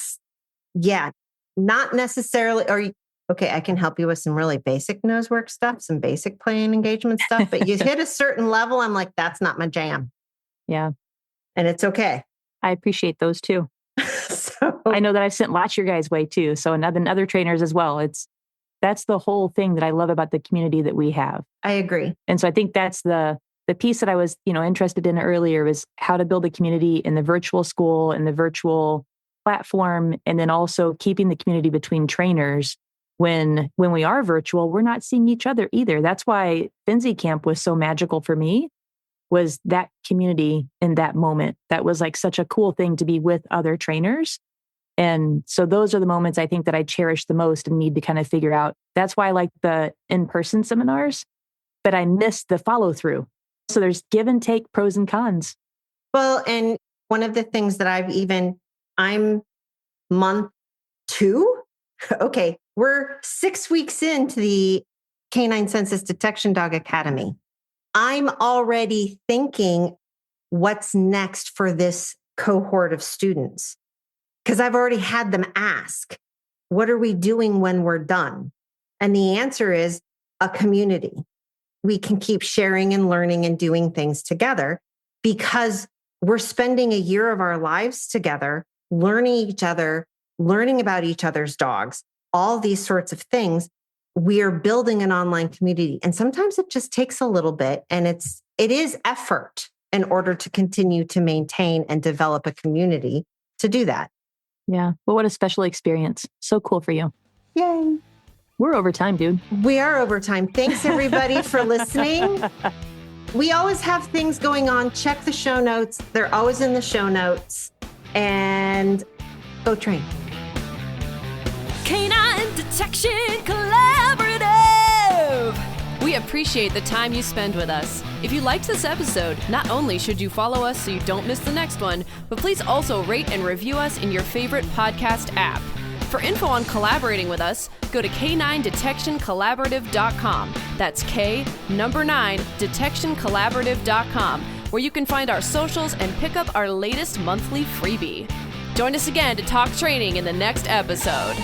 necessarily, okay, I can help you with some really basic nose work stuff, some basic plane engagement stuff, but you hit a certain level, I'm like, that's not my jam. Yeah. And it's okay. I appreciate those too. So I know that I've sent lots your guys' way too. So, and other trainers as well. That's the whole thing that I love about the community that we have. I agree. And so I think that's the piece that I was, interested in earlier, was how to build a community in the virtual school and the virtual platform. And then also keeping the community between trainers. When we are virtual, we're not seeing each other either. That's why Finzi Camp was so magical for me, was that community in that moment. That was like such a cool thing to be with other trainers. And so those are the moments I think that I cherish the most and need to kind of figure out. That's why I like the in-person seminars, but I miss the follow through. So there's give and take, pros and cons. Well, and one of the things that I'm month 2. Okay. We're 6 weeks into the Canine Census Detection Dog Academy. I'm already thinking what's next for this cohort of students, because I've already had them ask, what are we doing when we're done? And the answer is a community. We can keep sharing and learning and doing things together, because we're spending a year of our lives together, learning each other, learning about each other's dogs, all these sorts of things. we are building an online community. And sometimes it just takes a little bit, and it is effort in order to continue to maintain and develop a community to do that. Yeah. Well, what a special experience. So cool for you. Yay. We're over time, dude. We are over time. Thanks everybody for listening. We always have things going on. Check the show notes. They're always in the show notes. And go train. Canine Detection Collaborative. We appreciate the time you spend with us. If you liked this episode, not only should you follow us so you don't miss the next one, but please also rate and review us in your favorite podcast app. For info on collaborating with us, go to k9detectioncollaborative.com. That's K9detectioncollaborative.com, where you can find our socials and pick up our latest monthly freebie. Join us again to talk training in the next episode.